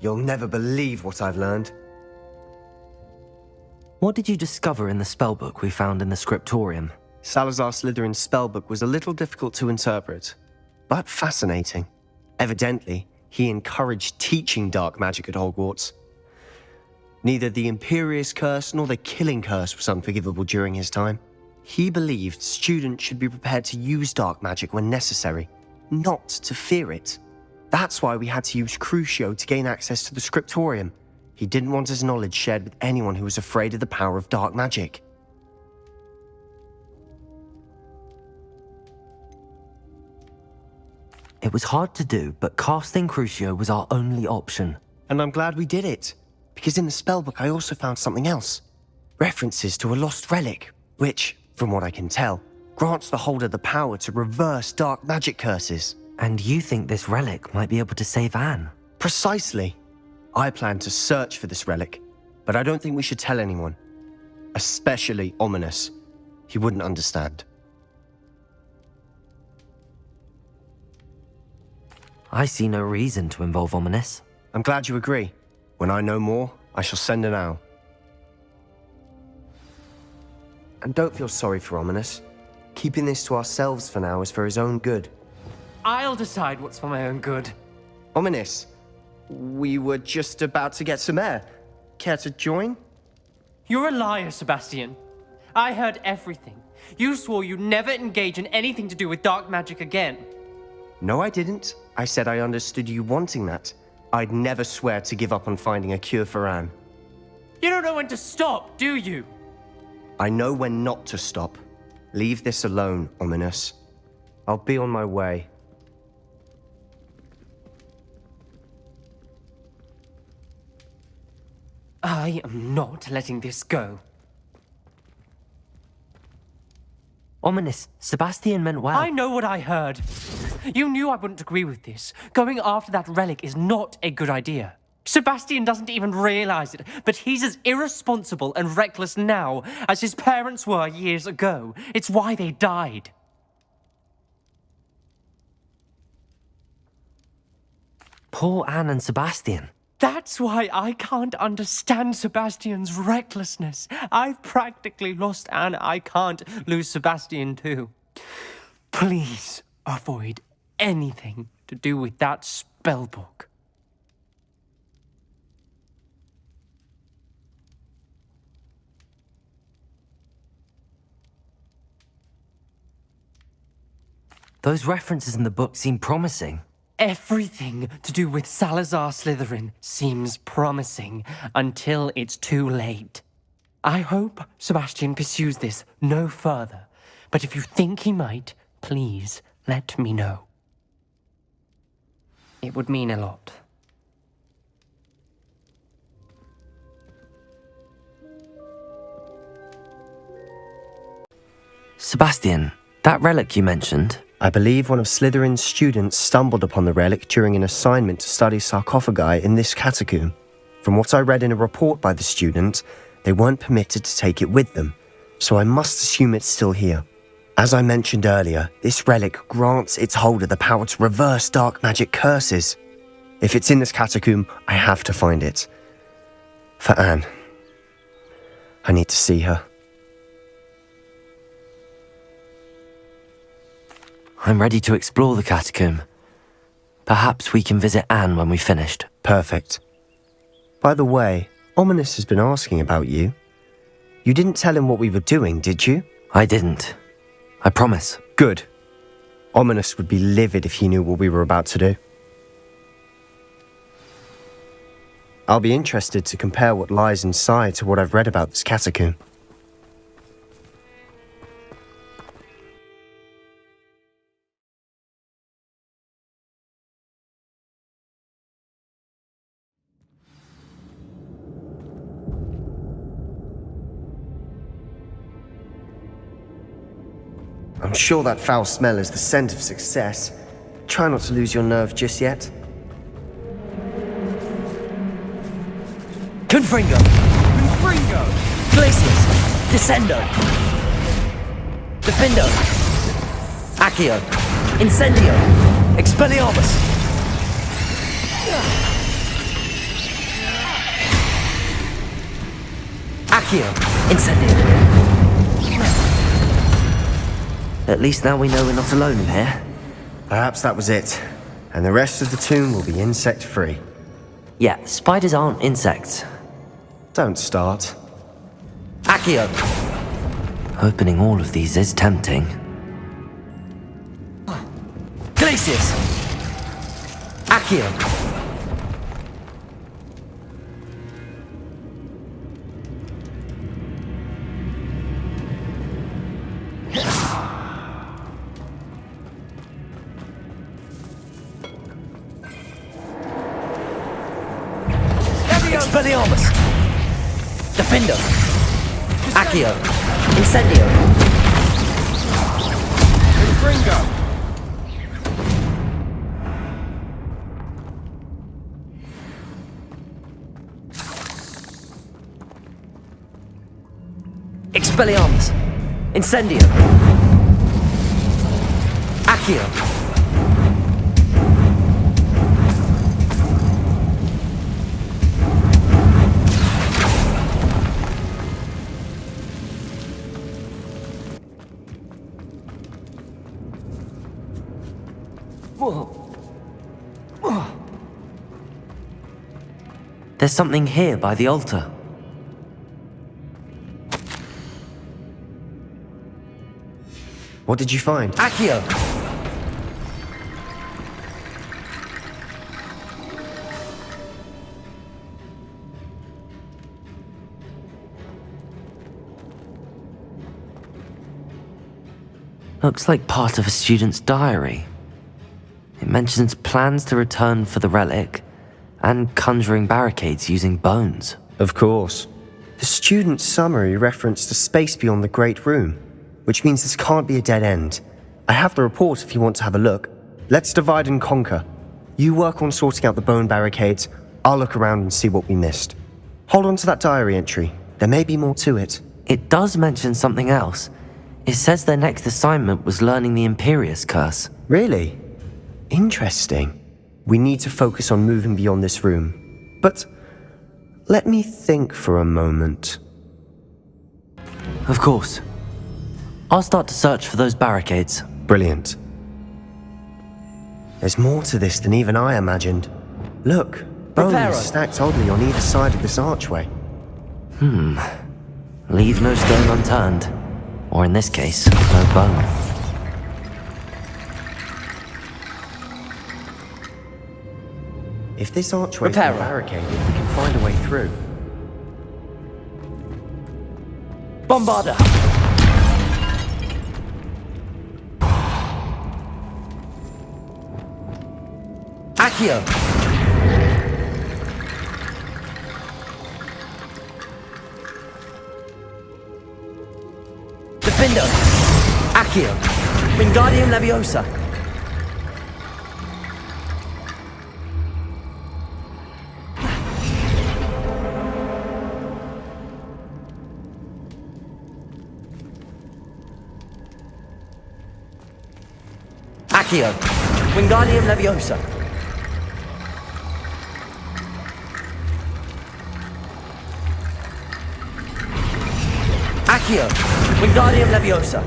You'll never believe what I've learned. What did you discover in the spellbook we found in the scriptorium? Salazar Slytherin's spellbook was a little difficult to interpret, but fascinating. Evidently, he encouraged teaching dark magic at Hogwarts. Neither the Imperious Curse nor the Killing Curse was unforgivable during his time. He believed students should be prepared to use dark magic when necessary, not to fear it. That's why we had to use Crucio to gain access to the scriptorium. He didn't want his knowledge shared with anyone who was afraid of the power of dark magic. It was hard to do, but casting Crucio was our only option. And I'm glad we did it, because in the spellbook I also found something else. References to a lost relic, which, from what I can tell, grants the holder the power to reverse dark magic curses. And you think this relic might be able to save Anne? Precisely. I plan to search for this relic, but I don't think we should tell anyone. Especially Ominous. He wouldn't understand. I see no reason to involve Ominous. I'm glad you agree. When I know more, I shall send an owl. And don't feel sorry for Ominous. Keeping this to ourselves for now is for his own good. I'll decide what's for my own good. Ominous, we were just about to get some air. Care to join? You're a liar, Sebastian. I heard everything. You swore you'd never engage in anything to do with dark magic again. No, I didn't. I said I understood you wanting that. I'd never swear to give up on finding a cure for Anne. You don't know when to stop, do you? I know when not to stop. Leave this alone, Ominous. I'll be on my way. I am not letting this go. Ominous, Sebastian meant well. I know what I heard. You knew I wouldn't agree with this. Going after that relic is not a good idea. Sebastian doesn't even realize it, but he's as irresponsible and reckless now as his parents were years ago. It's why they died. Poor Anne and Sebastian. That's why I can't understand Sebastian's recklessness. I've practically lost Anne. I can't lose Sebastian too. Please avoid anything to do with that spellbook. Those references in the book seem promising. Everything to do with Salazar Slytherin seems promising until it's too late. I hope Sebastian pursues this no further, but if you think he might, please let me know. It would mean a lot. Sebastian, that relic you mentioned... I believe one of Slytherin's students stumbled upon the relic during an assignment to study sarcophagi in this catacomb. From what I read in a report by the student, they weren't permitted to take it with them, so I must assume it's still here. As I mentioned earlier, this relic grants its holder the power to reverse dark magic curses. If it's in this catacomb, I have to find it. For Anne. I need to see her. I'm ready to explore the catacomb. Perhaps we can visit Anne when we've finished. Perfect. By the way, Ominous has been asking about you. You didn't tell him what we were doing, did you? I didn't. I promise. Good. Ominous would be livid if he knew what we were about to do. I'll be interested to compare what lies inside to what I've read about this catacomb. I'm sure that foul smell is the scent of success. Try not to lose your nerve just yet. Confringo! Confringo! Glacius! Descendo! Defindo! Accio! Incendio! Expelliarmus! Accio! Incendio! At least now we know we're not alone in here. Perhaps that was it, and the rest of the tomb will be insect-free. Yeah, spiders aren't insects. Don't start. Accio! Opening all of these is tempting. Glacius! Accio! Expelliarmus! Defendo! Accio! Incendio! Gringo! Expelliarmus! Incendio! Accio! There's something here by the altar. What did you find? Accio! Looks like part of a student's diary. It mentions plans to return for the relic and conjuring barricades using bones. Of course. The student's summary referenced a space beyond the Great Room, which means this can't be a dead end. I have the report if you want to have a look. Let's divide and conquer. You work on sorting out the bone barricades, I'll look around and see what we missed. Hold on to that diary entry. There may be more to it. It does mention something else. It says their next assignment was learning the Imperius curse. Really? Interesting. We need to focus on moving beyond this room. But let me think for a moment. Of course. I'll start to search for those barricades. Brilliant. There's more to this than even I imagined. Look, bones Reparo. stacked oddly on either side of this archway. Leave no stone unturned. Or in this case, no bone. If this archway's been Reparo. barricaded, we can find a way through. Bombarda! Accio! Defendo! Accio! Wingardium Leviosa! Accio! Wingardium Leviosa! Accio! Wingardium Leviosa!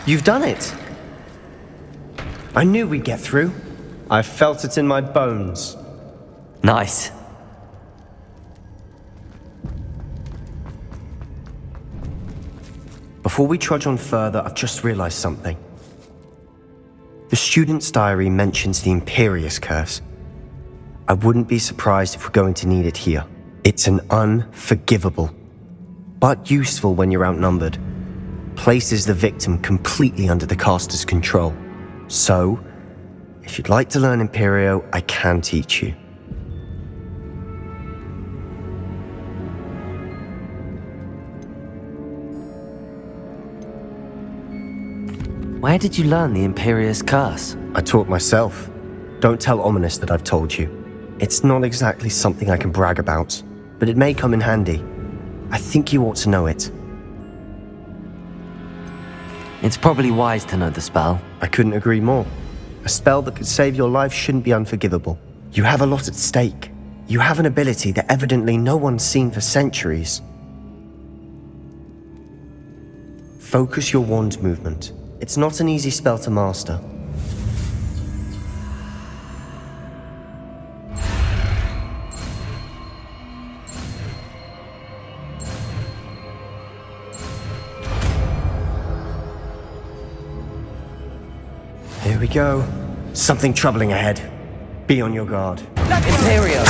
You've done it! I knew we'd get through. I felt it in my bones. Nice. Before we trudge on further, I've just realized something. The student's diary mentions the Imperius curse. I wouldn't be surprised if we're going to need it here. It's an unforgivable, but useful when you're outnumbered. Places the victim completely under the caster's control. So, if you'd like to learn Imperio, I can teach you. Where did you learn the Imperius curse? I taught myself. Don't tell Ominous that I've told you. It's not exactly something I can brag about, but it may come in handy. I think you ought to know it. It's probably wise to know the spell. I couldn't agree more. A spell that could save your life shouldn't be unforgivable. You have a lot at stake. You have an ability that evidently no one's seen for centuries. Focus your wand movement. It's not an easy spell to master. Here we go. Something troubling ahead. Be on your guard. Imperio!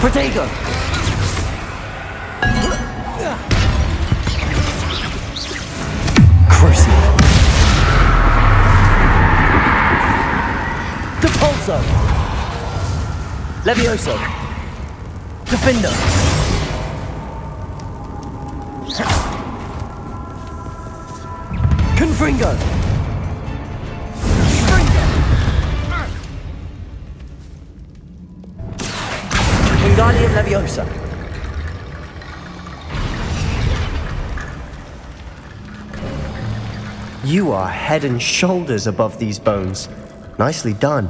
Protego! Crucible! Depulso! Levioso! Defender! Confringo! Wingardium Leviosa. You are head and shoulders above these bones. Nicely done.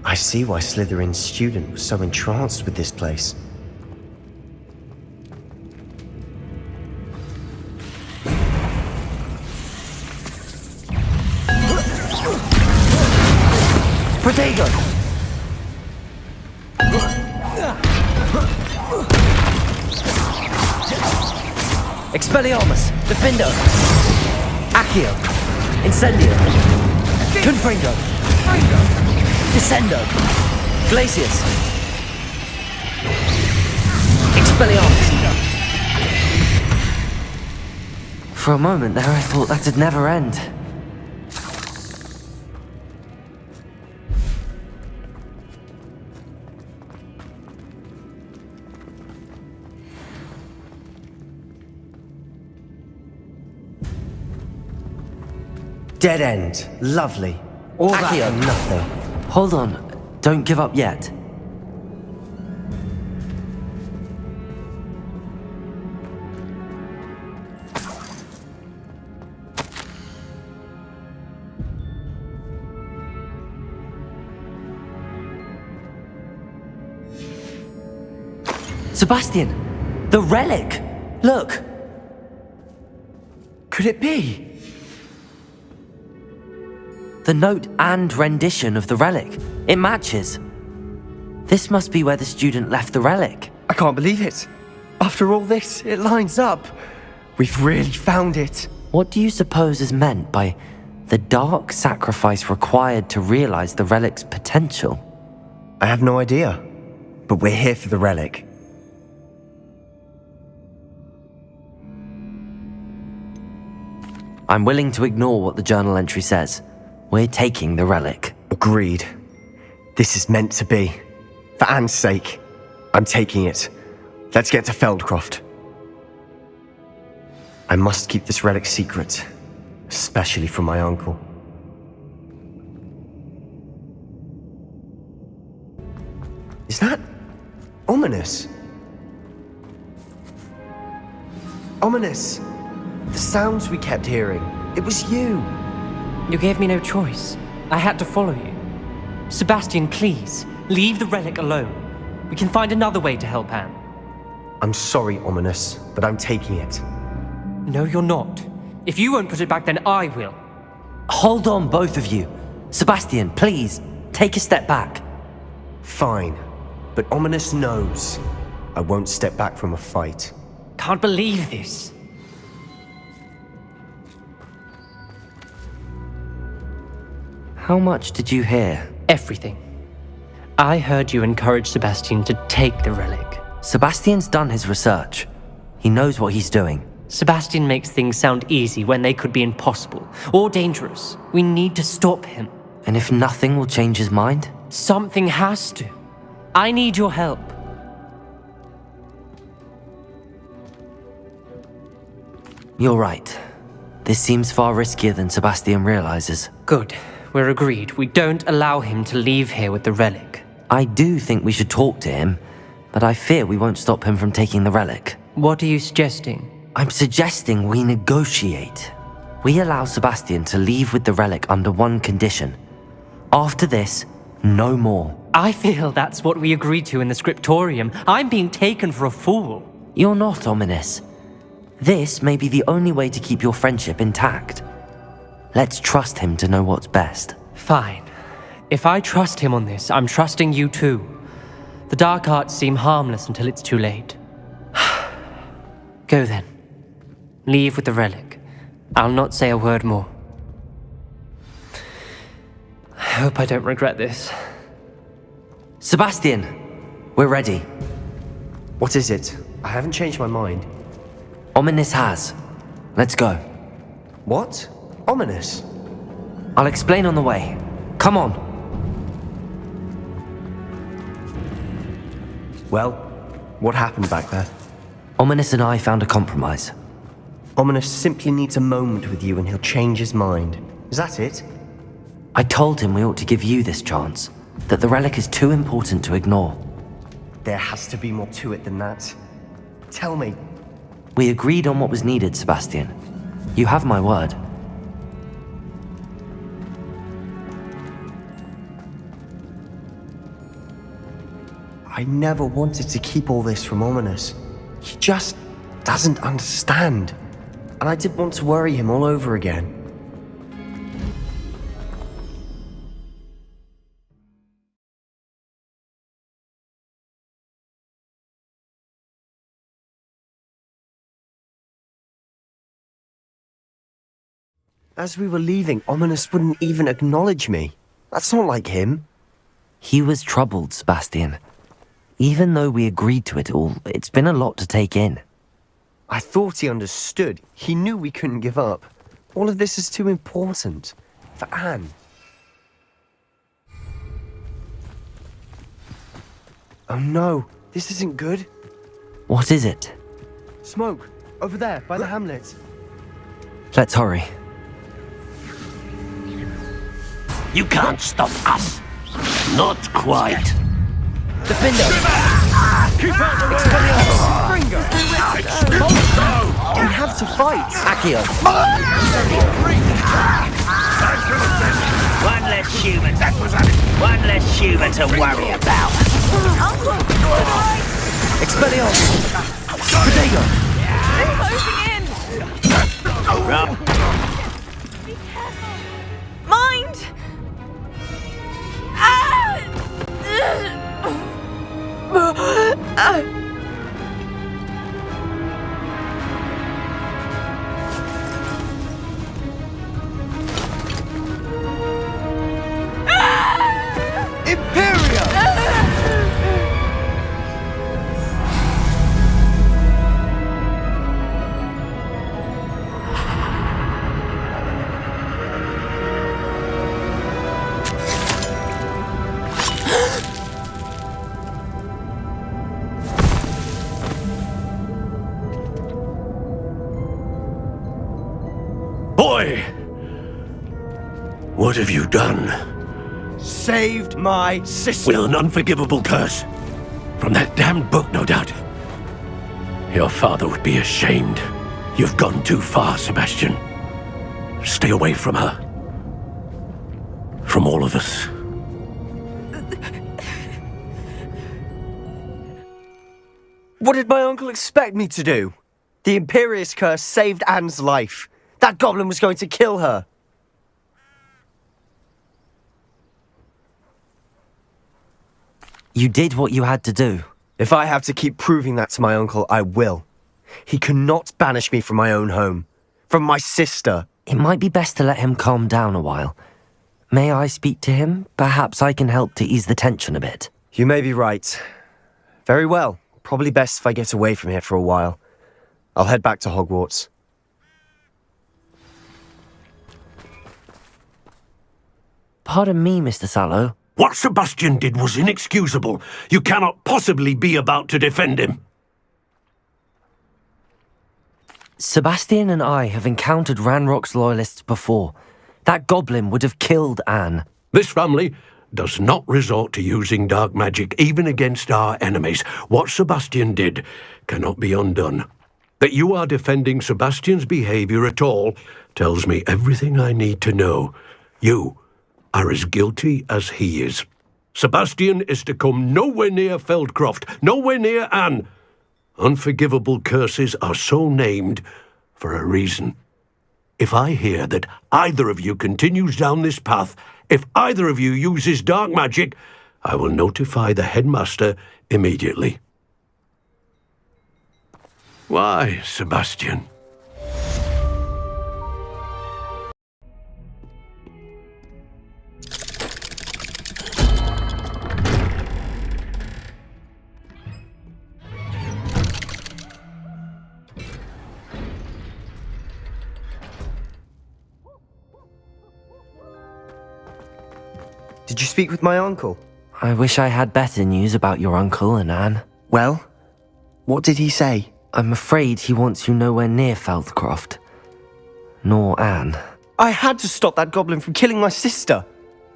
I see why Slytherin's student was so entranced with this place. Protego! Expelliarmus! Defendo! Accio! Incendio! Confringo! Descendo! Glacius! Expelliarmus! For a moment there I thought that'd never end. Dead end. Lovely. All that Accio. for nothing. Hold on. Don't give up yet. Sebastian! The relic! Look! Could it be? The note and rendition of the relic. It matches. This must be where the student left the relic. I can't believe it. After all this, it lines up. We've really found it. What do you suppose is meant by the dark sacrifice required to realize the relic's potential? I have no idea. But we're here for the relic. I'm willing to ignore what the journal entry says. We're taking the relic. Agreed. This is meant to be. For Anne's sake, I'm taking it. Let's get to Feldcroft. I must keep this relic secret, especially from my uncle. Is that ominous? Ominous! The sounds we kept hearing. It was you. You gave me no choice. I had to follow you. Sebastian, please, leave the relic alone. We can find another way to help Anne. I'm sorry, Ominous, but I'm taking it. No, you're not. If you won't put it back, then I will. Hold on, both of you. Sebastian, please, take a step back. Fine, but Ominous knows I won't step back from a fight. Can't believe this. How much did you hear? Everything. I heard you encourage Sebastian to take the relic. Sebastian's done his research. He knows what he's doing. Sebastian makes things sound easy when they could be impossible or dangerous. We need to stop him. And if nothing will change his mind? Something has to. I need your help. You're right. This seems far riskier than Sebastian realizes. Good. We're agreed. We don't allow him to leave here with the relic. I do think we should talk to him, but I fear we won't stop him from taking the relic. What are you suggesting? I'm suggesting we negotiate. We allow Sebastian to leave with the relic under one condition. After this, no more. I feel that's what we agreed to in the scriptorium. I'm being taken for a fool. You're not ominous. This may be the only way to keep your friendship intact. Let's trust him to know what's best. Fine. If I trust him on this, I'm trusting you too. The dark arts seem harmless until it's too late. Go then. Leave with the relic. I'll not say a word more. I hope I don't regret this. Sebastian, we're ready. What is it? I haven't changed my mind. Ominous has. Let's go. What? Ominous? I'll explain on the way. Come on. Well, what happened back there? Ominous and I found a compromise. Ominous simply needs a moment with you and he'll change his mind. Is that it? I told him we ought to give you this chance, that the relic is too important to ignore. There has to be more to it than that. Tell me. We agreed on what was needed, Sebastian. You have my word. I never wanted to keep all this from Ominous. He just doesn't understand. And I didn't want to worry him all over again. As we were leaving, Ominous wouldn't even acknowledge me. That's not like him. He was troubled, Sebastian. Even though we agreed to it all, it's been a lot to take in. I thought he understood. He knew we couldn't give up. All of this is too important. For Anne. Oh no, this isn't good. What is it? Smoke, over there, by the hamlet. Let's hurry. You can't stop us. Not quite. Defender! Keep out the way! Springer! We have to fight! Accio! One less human. One less human to worry about. Expelliarmus! Protego! Closing in! Rob. Be careful! Mind! Ah! Imperio! Boy! What have you done? Saved my sister! With an unforgivable curse. From that damned book, no doubt. Your father would be ashamed. You've gone too far, Sebastian. Stay away from her. From all of us. What did my uncle expect me to do? The Imperious curse saved Anne's life. That goblin was going to kill her. You did what you had to do. If I have to keep proving that to my uncle, I will. He cannot banish me from my own home. From my sister. It might be best to let him calm down a while. May I speak to him? Perhaps I can help to ease the tension a bit. You may be right. Very well. Probably best if I get away from here for a while. I'll head back to Hogwarts. Pardon me, Mr. Sallow. What Sebastian did was inexcusable. You cannot possibly be about to defend him. Sebastian and I have encountered Ranrock's loyalists before. That goblin would have killed Anne. This family does not resort to using dark magic even against our enemies. What Sebastian did cannot be undone. That you are defending Sebastian's behavior at all tells me everything I need to know. You are as guilty as he is. Sebastian is to come nowhere near Feldcroft, nowhere near Anne. Unforgivable curses are so named for a reason. If I hear that either of you continues down this path, if either of you uses dark magic, I will notify the headmaster immediately. Why, Sebastian? Did you speak with my uncle? I wish I had better news about your uncle and Anne. Well, what did he say? I'm afraid he wants you nowhere near Feldcroft. Nor Anne. I had to stop that goblin from killing my sister.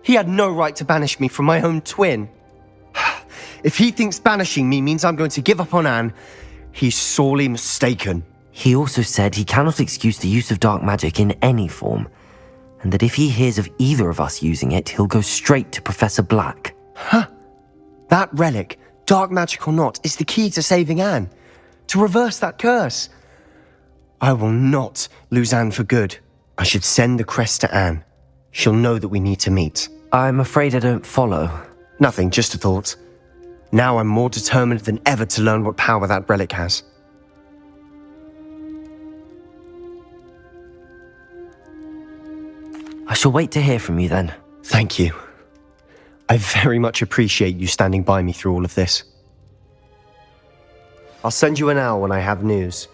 He had no right to banish me from my own twin. If he thinks banishing me means I'm going to give up on Anne, he's sorely mistaken. He also said he cannot excuse the use of dark magic in any form, and that if he hears of either of us using it, he'll go straight to Professor Black. That relic, dark magic or not, is the key to saving Anne. To reverse that curse. I will not lose Anne for good. I should send the crest to Anne. She'll know that we need to meet. I'm afraid I don't follow. Nothing, just a thought. Now I'm more determined than ever to learn what power that relic has. I shall wait to hear from you then. Thank you. I very much appreciate you standing by me through all of this. I'll send you an owl when I have news.